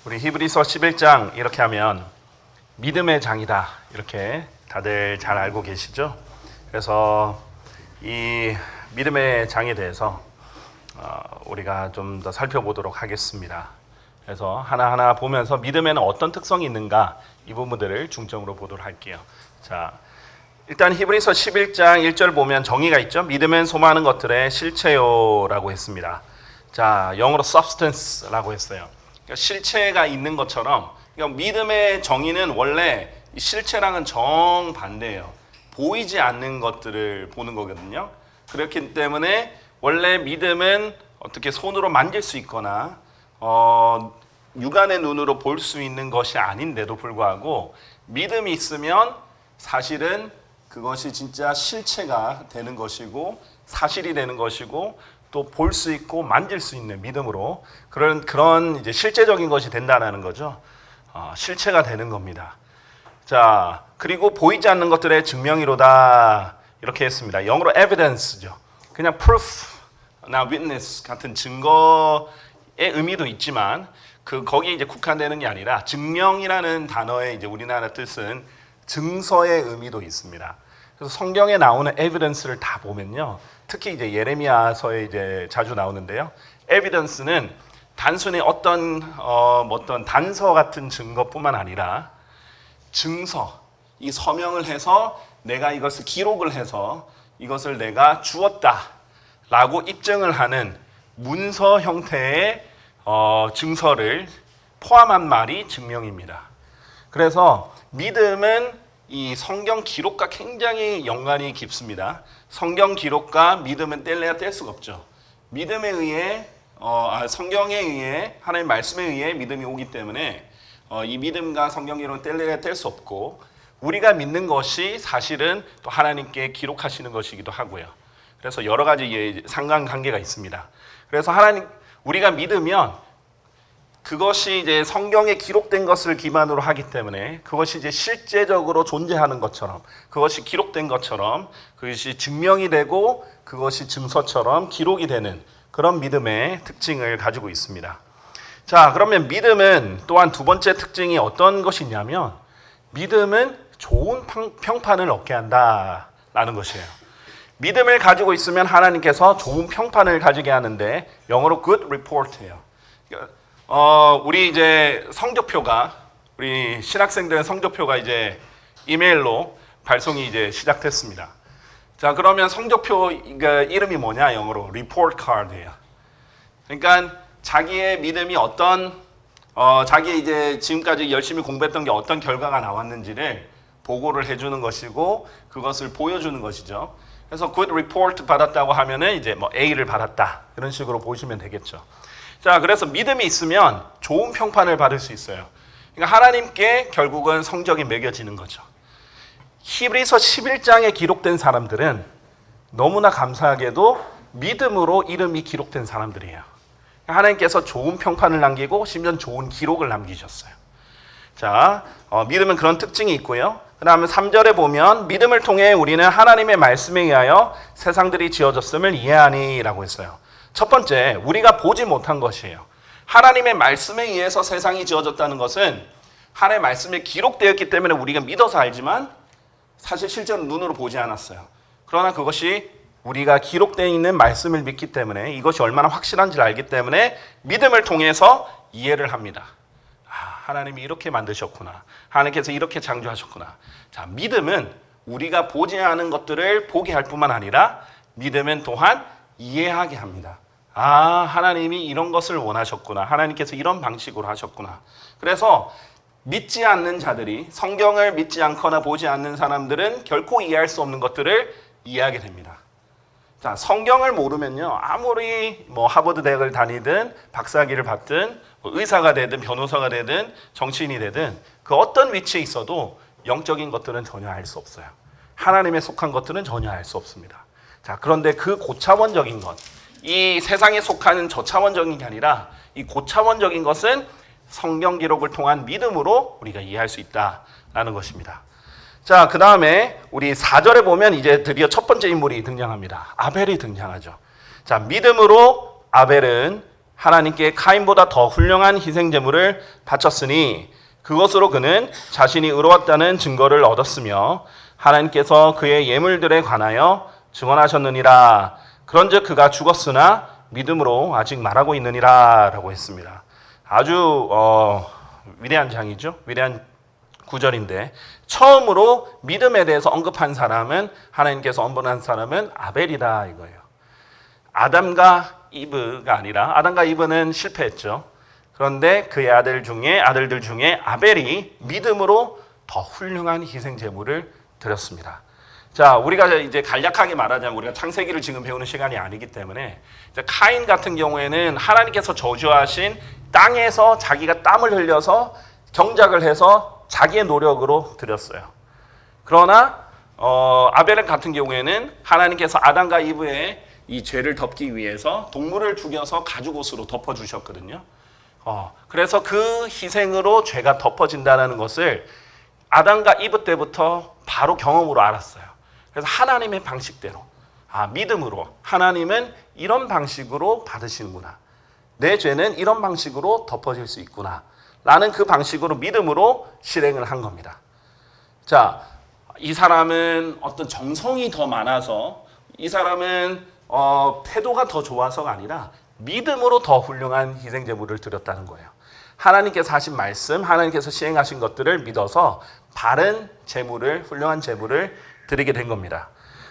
우리 히브리서 11장 이렇게 하면 믿음의 장이다 이렇게 다들 잘 알고 계시죠? 그래서 이 믿음의 장에 대해서 우리가 좀 더 살펴보도록 하겠습니다. 그래서 하나하나 보면서 믿음에는 어떤 특성이 있는가 이 부분들을 중점으로 보도록 할게요. 자, 일단 히브리서 11장 1절 보면 정의가 있죠. 믿음은 소망하는 것들의 실체요라고 했습니다. 자, 영어로 substance라고 했어요. 그러니까 실체가 있는 것처럼, 그러니까 믿음의 정의는 원래 실체랑은 정반대예요. 보이지 않는 것들을 보는 거거든요. 그렇기 때문에 원래 믿음은 어떻게 손으로 만질 수 있거나 육안의 눈으로 볼 수 있는 것이 아닌데도 불구하고 믿음이 있으면 사실은 그것이 진짜 실체가 되는 것이고 사실이 되는 것이고 또 볼 수 있고 만질 수 있는 믿음으로 그런 이제 실제적인 것이 된다는 거죠. 실체가 되는 겁니다. 자, 그리고 보이지 않는 것들의 증명이로다 이렇게 했습니다. 영어로 evidence죠. 그냥 proof나 witness 같은 증거의 의미도 있지만 거기에 이제 국한되는 게 아니라 증명이라는 단어의 이제 우리나라 뜻은 증서의 의미도 있습니다. 그래서 성경에 나오는 evidence를 다 보면요. 특히 이제 예레미야서에 이제 자주 나오는데요. evidence는 단순히 어떤 단서 같은 증거뿐만 아니라 증서, 이 서명을 해서 내가 이것을 기록을 해서 이것을 내가 주었다라고 입증을 하는 문서 형태의 증서를 포함한 말이 증명입니다. 그래서 믿음은 이 성경 기록과 굉장히 연관이 깊습니다. 성경 기록과 믿음은 뗄래야 뗄 수가 없죠. 믿음에 의해 성경에 의해 하나님의 말씀에 의해 믿음이 오기 때문에 이 믿음과 성경 기록은 뗄래야 뗄 수 없고 우리가 믿는 것이 사실은 또 하나님께 기록하시는 것이기도 하고요. 그래서 여러 가지 상관관계가 있습니다. 그래서 우리가 믿으면 그것이 이제 성경에 기록된 것을 기반으로 하기 때문에 그것이 이제 실제적으로 존재하는 것처럼 그것이 기록된 것처럼 그것이 증명이 되고 그것이 증서처럼 기록이 되는 그런 믿음의 특징을 가지고 있습니다. 자, 그러면 믿음은 또한 두 번째 특징이 어떤 것이 있냐면 믿음은 좋은 평판을 얻게 한다라는 것이에요. 믿음을 가지고 있으면 하나님께서 좋은 평판을 가지게 하는데 영어로 good report예요. 우리 이제 성적표가 우리 신학생들의 성적표가 이제 이메일로 발송이 이제 시작됐습니다. 자, 그러면 성적표 이름이 뭐냐? 영어로 report card예요. 그러니까 자기의 믿음이 자기 이제 지금까지 열심히 공부했던 게 어떤 결과가 나왔는지를 보고를 해주는 것이고 그것을 보여주는 것이죠. 그래서 good report 받았다고 하면은 이제 뭐 A를 받았다 이런 식으로 보시면 되겠죠. 자, 그래서 믿음이 있으면 좋은 평판을 받을 수 있어요. 그러니까 하나님께 결국은 성적이 매겨지는 거죠. 히브리서 11장에 기록된 사람들은 너무나 감사하게도 믿음으로 이름이 기록된 사람들이에요. 하나님께서 좋은 평판을 남기고 심지어 좋은 기록을 남기셨어요. 자, 믿음은 그런 특징이 있고요. 그 다음에 3절에 보면 믿음을 통해 우리는 하나님의 말씀에 의하여 세상들이 지어졌음을 이해하니 라고 했어요. 첫 번째, 우리가 보지 못한 것이에요. 하나님의 말씀에 의해서 세상이 지어졌다는 것은 하나님의 말씀에 기록되었기 때문에 우리가 믿어서 알지만 사실 실제로 눈으로 보지 않았어요. 그러나 그것이 우리가 기록되어 있는 말씀을 믿기 때문에 이것이 얼마나 확실한지를 알기 때문에 믿음을 통해서 이해를 합니다. 하나님이 이렇게 만드셨구나. 하나님께서 이렇게 창조하셨구나. 자, 믿음은 우리가 보지 않은 것들을 보게 할 뿐만 아니라 믿음은 또한 이해하게 합니다. 하나님이 이런 것을 원하셨구나. 하나님께서 이런 방식으로 하셨구나. 그래서 믿지 않는 자들이 성경을 믿지 않거나 보지 않는 사람들은 결코 이해할 수 없는 것들을 이해하게 됩니다. 자, 성경을 모르면요. 아무리 하버드 대학을 다니든 박사학위를 받든 의사가 되든 변호사가 되든 정치인이 되든 그 어떤 위치에 있어도 영적인 것들은 전혀 알 수 없어요. 하나님에 속한 것들은 전혀 알 수 없습니다. 자, 그런데 그 고차원적인 것, 이 세상에 속하는 저차원적인 게 아니라 이 고차원적인 것은 성경 기록을 통한 믿음으로 우리가 이해할 수 있다라는 것입니다. 자, 그 다음에 우리 4절에 보면 이제 드디어 첫 번째 인물이 등장합니다. 아벨이 등장하죠. 자, 믿음으로 아벨은 하나님께 카인보다 더 훌륭한 희생 제물을 바쳤으니 그것으로 그는 자신이 의로웠다는 증거를 얻었으며 하나님께서 그의 예물들에 관하여 증언하셨느니라. 그런즉 그가 죽었으나 믿음으로 아직 말하고 있느니라 라고 했습니다. 아주 위대한 장이죠. 위대한 구절인데 처음으로 믿음에 대해서 언급한 사람은 하나님께서 언급한 사람은 아벨이다 이거예요. 아담과 이브가 아니라 아담과 이브는 실패했죠. 그런데 그의 아들들 중에 아벨이 믿음으로 더 훌륭한 희생 제물을 드렸습니다. 자, 우리가 이제 간략하게 말하자면 우리가 창세기를 지금 배우는 시간이 아니기 때문에 카인 같은 경우에는 하나님께서 저주하신 땅에서 자기가 땀을 흘려서 경작을 해서 자기의 노력으로 드렸어요. 그러나 아벨 같은 경우에는 하나님께서 아담과 이브의 이 죄를 덮기 위해서 동물을 죽여서 가죽옷으로 덮어주셨거든요. 그래서 그 희생으로 죄가 덮어진다는 것을 아담과 이브 때부터 바로 경험으로 알았어요. 그래서 하나님의 방식대로, 믿음으로 하나님은 이런 방식으로 받으시는구나. 내 죄는 이런 방식으로 덮어질 수 있구나. 라는 그 방식으로 믿음으로 실행을 한 겁니다. 자, 이 사람은 어떤 정성이 더 많아서 이 사람은 태도가 더 좋아서가 아니라 믿음으로 더 훌륭한 희생 제물을 드렸다는 거예요. 하나님께서 하신 말씀, 하나님께서 시행하신 것들을 믿어서 바른 제물을, 훌륭한 제물을 드리게 된 겁니다.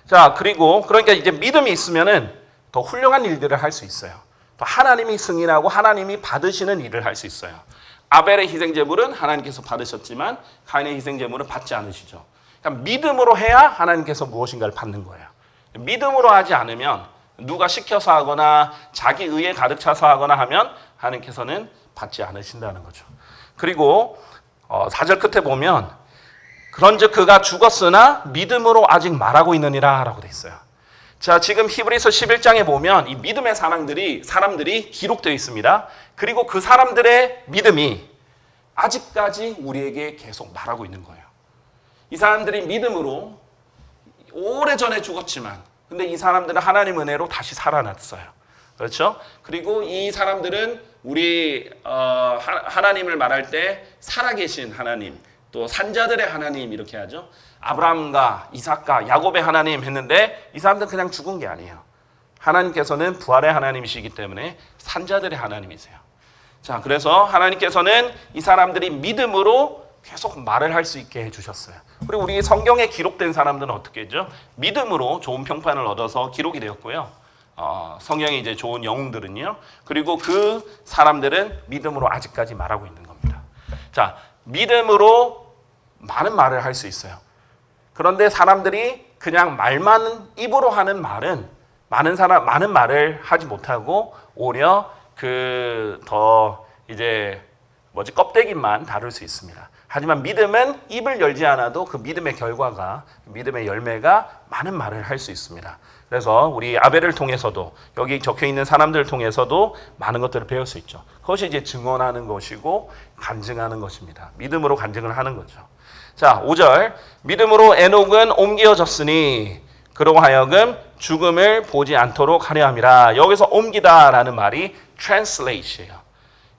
자, 그러니까 이제 믿음이 있으면은 더 훌륭한 일들을 할 수 있어요. 또 하나님이 승인하고 하나님이 받으시는 일을 할 수 있어요. 아벨의 희생 제물은 하나님께서 받으셨지만 가인의 희생 제물은 받지 않으시죠. 그러니까 믿음으로 해야 하나님께서 무엇인가를 받는 거예요. 믿음으로 하지 않으면 누가 시켜서 하거나 자기 의에 가득 차서 하거나 하면 하나님께서는 받지 않으신다는 거죠. 그리고 4절 끝에 보면 그런즉 그가 죽었으나 믿음으로 아직 말하고 있느니라 라고 돼 있어요. 자, 지금 히브리서 11장에 보면 이 믿음의 사람들이 기록되어 있습니다. 그리고 그 사람들의 믿음이 아직까지 우리에게 계속 말하고 있는 거예요. 이 사람들이 믿음으로 오래전에 죽었지만 근데 이 사람들은 하나님 은혜로 다시 살아났어요. 그렇죠? 그리고 이 사람들은 우리 하나님을 말할 때 살아계신 하나님, 또 산자들의 하나님 이렇게 하죠. 아브라함과 이삭과 야곱의 하나님 했는데 이 사람들은 그냥 죽은 게 아니에요. 하나님께서는 부활의 하나님이시기 때문에 산자들의 하나님이세요. 자, 그래서 하나님께서는 이 사람들이 믿음으로 계속 말을 할 수 있게 해주셨어요. 그리고 우리 성경에 기록된 사람들은 어떻게 했죠? 믿음으로 좋은 평판을 얻어서 기록이 되었고요. 성경에 이제 좋은 영웅들은요. 그리고 그 사람들은 믿음으로 아직까지 말하고 있는 겁니다. 자, 믿음으로 많은 말을 할 수 있어요. 그런데 사람들이 그냥 입으로 하는 말은 많은 말을 하지 못하고 오히려 껍데기만 다룰 수 있습니다. 하지만 믿음은 입을 열지 않아도 그 믿음의 결과가, 믿음의 열매가 많은 말을 할 수 있습니다. 그래서 우리 아벨을 통해서도 여기 적혀 있는 사람들을 통해서도 많은 것들을 배울 수 있죠. 그것이 이제 증언하는 것이고 간증하는 것입니다. 믿음으로 간증을 하는 거죠. 자, 5절. 믿음으로 에녹은 옮겨졌으니 그로 하여금 죽음을 보지 않도록 하려 함이라. 여기서 옮기다라는 말이 translate예요.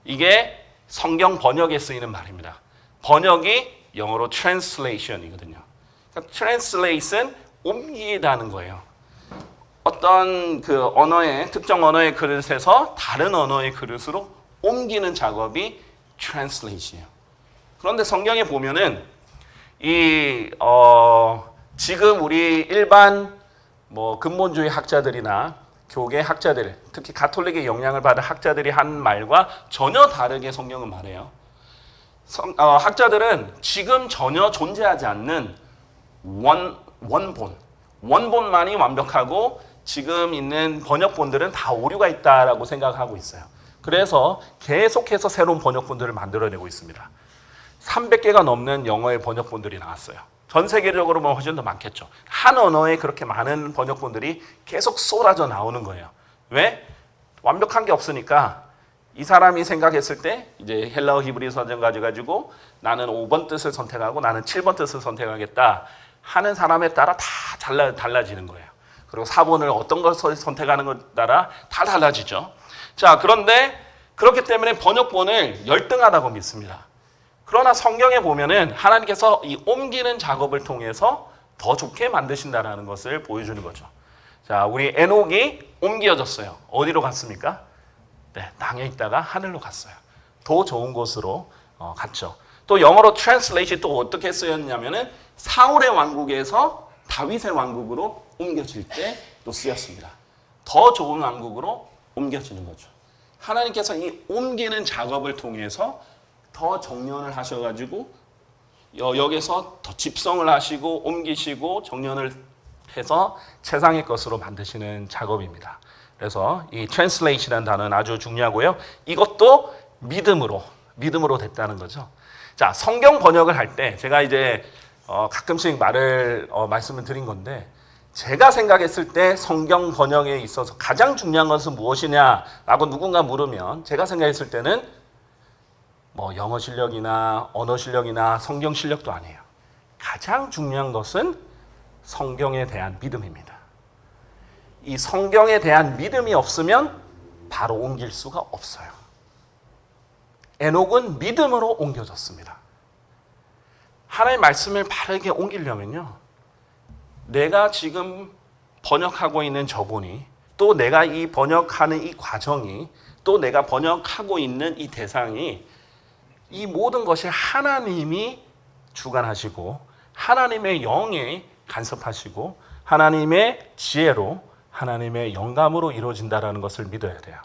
이게 성경 번역에 쓰이는 말입니다. 번역이 영어로 translation이거든요. 그러니까 translate은 옮기다는 거예요. 어떤 특정 언어의 그릇에서 다른 언어의 그릇으로 옮기는 작업이 translate이에요. 그런데 성경에 보면은 지금 우리 일반 근본주의 학자들이나 교계 학자들, 특히 가톨릭의 영향을 받은 학자들이 한 말과 전혀 다르게 성경은 말해요. 학자들은 지금 전혀 존재하지 않는 원본만이 완벽하고 지금 있는 번역본들은 다 오류가 있다라고 생각하고 있어요. 그래서 계속해서 새로운 번역본들을 만들어내고 있습니다. 300개가 넘는 영어의 번역본들이 나왔어요. 전 세계적으로 보면 훨씬 더 많겠죠. 한 언어에 그렇게 많은 번역본들이 계속 쏟아져 나오는 거예요. 왜? 완벽한 게 없으니까 이 사람이 생각했을 때 이제 헬라어 히브리 선정 가지고 나는 5번 뜻을 선택하고 나는 7번 뜻을 선택하겠다 하는 사람에 따라 다 달라지는 거예요. 그리고 4번을 어떤 것을 선택하는 것 따라 다 달라지죠. 자, 그런데 그렇기 때문에 번역본을 열등하다고 믿습니다. 그러나 성경에 보면은 하나님께서 이 옮기는 작업을 통해서 더 좋게 만드신다라는 것을 보여주는 거죠. 자, 우리 에녹이 옮겨졌어요. 어디로 갔습니까? 네, 땅에 있다가 하늘로 갔어요. 더 좋은 곳으로 갔죠. 또 영어로 translate이 또 어떻게 쓰였냐면은 사울의 왕국에서 다윗의 왕국으로 옮겨질 때 또 쓰였습니다. 더 좋은 왕국으로 옮겨지는 거죠. 하나님께서 이 옮기는 작업을 통해서 더 정련을 하셔가지고 여기서 더 집성을 하시고 옮기시고 정련을 해서 최상의 것으로 만드시는 작업입니다. 그래서 이 translate이라는 단어는 아주 중요하고요. 이것도 믿음으로 됐다는 거죠. 자, 성경 번역을 할 때 제가 이제 가끔씩 말씀을 드린 건데, 제가 생각했을 때 성경 번역에 있어서 가장 중요한 것은 무엇이냐라고 누군가 물으면 제가 생각했을 때는 뭐 영어 실력이나 언어 실력이나 성경 실력도 아니에요. 가장 중요한 것은 성경에 대한 믿음입니다. 이 성경에 대한 믿음이 없으면 바로 옮길 수가 없어요. 에녹은 믿음으로 옮겨졌습니다. 하나님의 말씀을 바르게 옮기려면요, 내가 지금 번역하고 있는 저분이, 또 내가 이 번역하는 이 과정이, 또 내가 번역하고 있는 이 대상이, 이 모든 것이 하나님이 주관하시고 하나님의 영에 간섭하시고 하나님의 지혜로, 하나님의 영감으로 이루어진다는 것을 믿어야 돼요.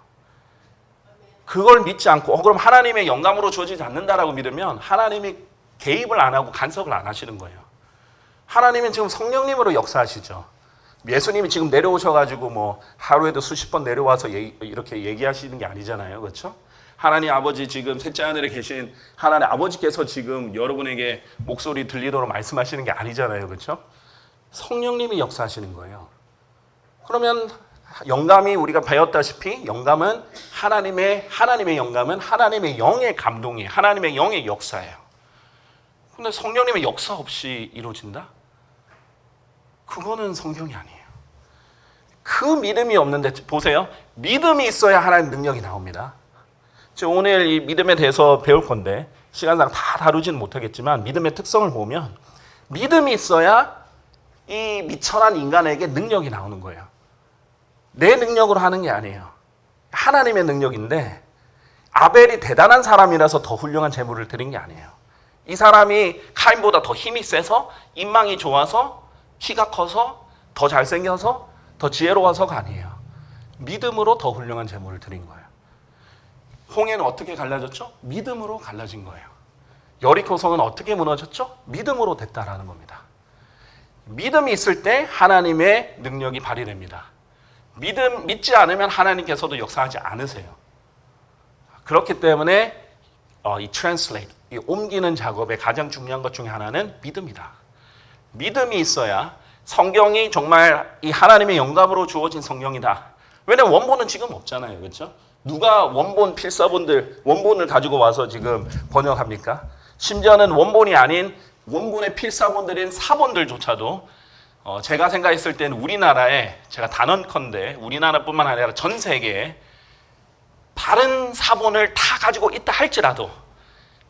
그걸 믿지 않고 그럼 하나님의 영감으로 주어지지 않는다라고 믿으면 하나님이 개입을 안 하고 간섭을 안 하시는 거예요. 하나님은 지금 성령님으로 역사하시죠. 예수님이 지금 내려오셔가지고 뭐 하루에도 수십 번 내려와서 이렇게 얘기하시는 게 아니잖아요. 그렇죠? 하나님 아버지, 지금 셋째 하늘에 계신 하나님 아버지께서 지금 여러분에게 목소리 들리도록 말씀하시는 게 아니잖아요. 그렇죠? 성령님이 역사하시는 거예요. 그러면 영감이, 우리가 배웠다시피 영감은 하나님의 영감은 하나님의 영의 감동이, 하나님의 영의 역사예요. 근데 성령님의 역사 없이 이루어진다? 그거는 성경이 아니에요. 그 믿음이 없는데, 보세요. 믿음이 있어야 하나님 능력이 나옵니다. 오늘 이 믿음에 대해서 배울 건데 시간상 다 다루지는 못하겠지만, 믿음의 특성을 보면 믿음이 있어야 이 미천한 인간에게 능력이 나오는 거예요. 내 능력으로 하는 게 아니에요. 하나님의 능력인데, 아벨이 대단한 사람이라서 더 훌륭한 제물을 드린 게 아니에요. 이 사람이 카인보다 더 힘이 세서, 인망이 좋아서, 키가 커서, 더 잘생겨서, 더 지혜로워서가 아니에요. 믿음으로 더 훌륭한 제물을 드린 거예요. 홍해는 어떻게 갈라졌죠? 믿음으로 갈라진 거예요. 여리코 성은 어떻게 무너졌죠? 믿음으로 됐다라는 겁니다. 믿음이 있을 때 하나님의 능력이 발휘됩니다. 믿지 않으면 하나님께서도 역사하지 않으세요. 그렇기 때문에 이 translate, 이 옮기는 작업의 가장 중요한 것 중에 하나는 믿음이다. 믿음이 있어야 성경이 정말 이 하나님의 영감으로 주어진 성경이다. 왜냐하면 원본은 지금 없잖아요. 그렇죠? 누가 원본 필사본들, 원본을 가지고 와서 지금 번역합니까? 심지어는 원본이 아닌 원본의 필사본들인 사본들조차도 제가 생각했을 때는 우리나라에, 제가 단언컨대 우리나라뿐만 아니라 전 세계에 바른 사본을 다 가지고 있다 할지라도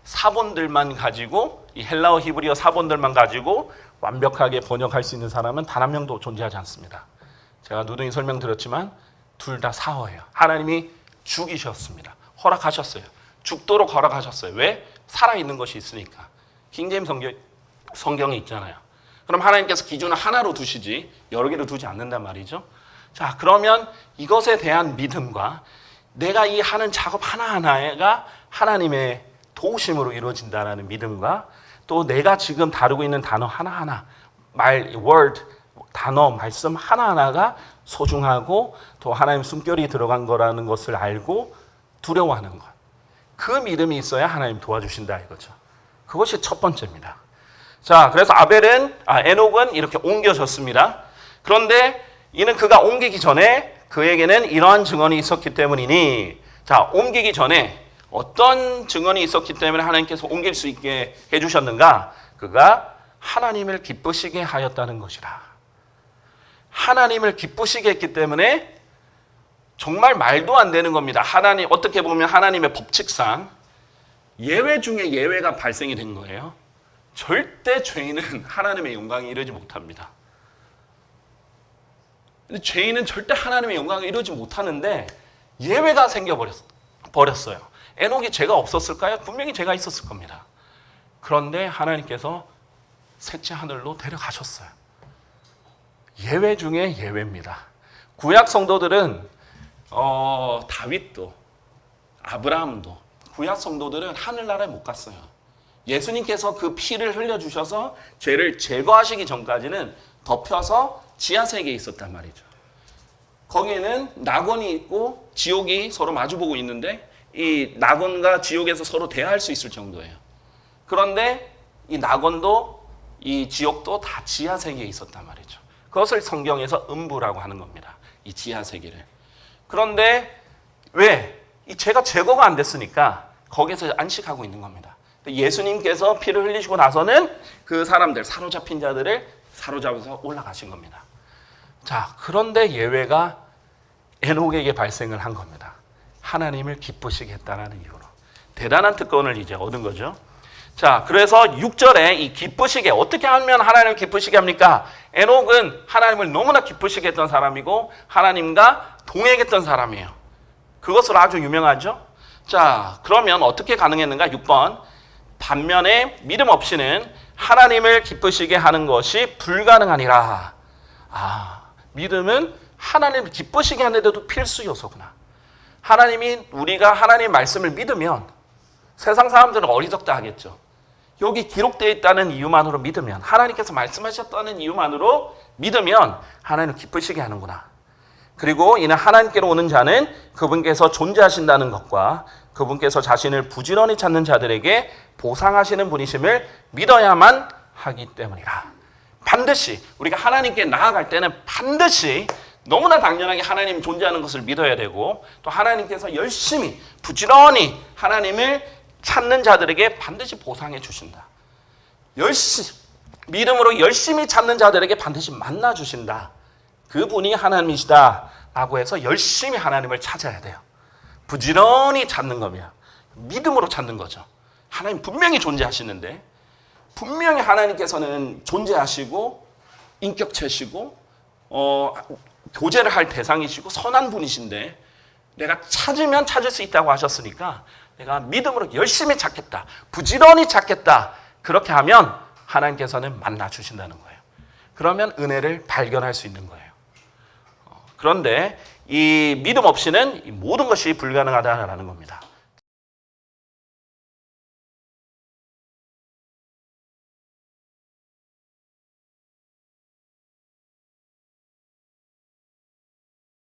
사본들만 가지고, 이 헬라어 히브리어 사본들만 가지고 완벽하게 번역할 수 있는 사람은 단 한 명도 존재하지 않습니다. 제가 누누이 설명드렸지만 둘 다 사어예요. 하나님이 죽이셨습니다. 허락하셨어요. 죽도록 허락하셨어요. 왜? 살아있는 것이 있으니까. 킹제임 성경이 있잖아요. 그럼 하나님께서 기준을 하나로 두시지 여러 개로 두지 않는단 말이죠. 자, 그러면 이것에 대한 믿음과 내가 이 하는 작업 하나하나가 하나님의 도우심으로 이루어진다는 믿음과, 또 내가 지금 다루고 있는 단어 하나하나, word, 단어, 말씀 하나하나가 소중하고 또 하나님 숨결이 들어간 거라는 것을 알고 두려워하는 것. 그 믿음이 있어야 하나님 도와주신다 이거죠. 그것이 첫 번째입니다. 자, 그래서 에녹은 이렇게 옮겨졌습니다. 그런데 이는 그가 옮기기 전에 그에게는 이러한 증언이 있었기 때문이니, 자, 옮기기 전에 어떤 증언이 있었기 때문에 하나님께서 옮길 수 있게 해주셨는가? 그가 하나님을 기쁘시게 하였다는 것이라. 하나님을 기쁘시게 했기 때문에 정말 말도 안 되는 겁니다. 하나님, 어떻게 보면 하나님의 법칙상 예외 중에 예외가 발생이 된 거예요. 절대 죄인은 하나님의 영광에 이르지 못합니다. 근데 죄인은 절대 하나님의 영광에 이르지 못하는데 예외가 생겨버렸어요. 에녹이 죄가 없었을까요? 분명히 죄가 있었을 겁니다. 그런데 하나님께서 셋째 하늘로 데려가셨어요. 예외 중에 예외입니다. 구약 성도들은 다윗도 아브라함도 구약 성도들은 하늘나라에 못 갔어요. 예수님께서 그 피를 흘려주셔서 죄를 제거하시기 전까지는 덮여서 지하세계에 있었단 말이죠. 거기에는 낙원이 있고 지옥이 서로 마주보고 있는데 이 낙원과 지옥에서 서로 대화할 수 있을 정도예요. 그런데 이 낙원도 이 지옥도 다 지하세계에 있었단 말이죠. 그것을 성경에서 음부라고 하는 겁니다. 이 지하세계를. 그런데 왜? 이 죄가 제거가 안 됐으니까 거기서 안식하고 있는 겁니다. 예수님께서 피를 흘리시고 나서는 그 사람들, 사로잡힌 자들을 사로잡아서 올라가신 겁니다. 자, 그런데 예외가 에녹에게 발생을 한 겁니다. 하나님을 기쁘시게 했다는 이유로. 대단한 특권을 이제 얻은 거죠. 자, 그래서 6절에 이 기쁘시게, 어떻게 하면 하나님을 기쁘시게 합니까? 에녹은 하나님을 너무나 기쁘시게 했던 사람이고 하나님과 동행했던 사람이에요. 그것으로 아주 유명하죠. 자, 그러면 어떻게 가능했는가? 6번. 반면에 믿음 없이는 하나님을 기쁘시게 하는 것이 불가능하니라. 믿음은 하나님을 기쁘시게 하는데도 필수 요소구나. 하나님이, 우리가 하나님 말씀을 믿으면 세상 사람들은 어리석다 하겠죠. 여기 기록되어 있다는 이유만으로 믿으면, 하나님께서 말씀하셨다는 이유만으로 믿으면 하나님을 기쁘시게 하는구나. 그리고 이는 하나님께로 오는 자는 그분께서 존재하신다는 것과 그분께서 자신을 부지런히 찾는 자들에게 보상하시는 분이심을 믿어야만 하기 때문이라. 반드시 우리가 하나님께 나아갈 때는 반드시 너무나 당연하게 하나님 존재하는 것을 믿어야 되고, 또 하나님께서 열심히 부지런히 하나님을 찾는 자들에게 반드시 보상해 주신다. 믿음으로 열심히 찾는 자들에게 반드시 만나 주신다. 그분이 하나님이시다 라고 해서 열심히 하나님을 찾아야 돼요. 부지런히 찾는 거면 믿음으로 찾는 거죠. 하나님 분명히 존재하시는데, 분명히 하나님께서는 존재하시고 인격체시고 교제를 할 대상이시고 선한 분이신데, 내가 찾으면 찾을 수 있다고 하셨으니까 내가 믿음으로 열심히 찾겠다, 부지런히 찾겠다, 그렇게 하면 하나님께서는 만나 주신다는 거예요. 그러면 은혜를 발견할 수 있는 거예요. 그런데 이 믿음 없이는 이 모든 것이 불가능하다는 겁니다.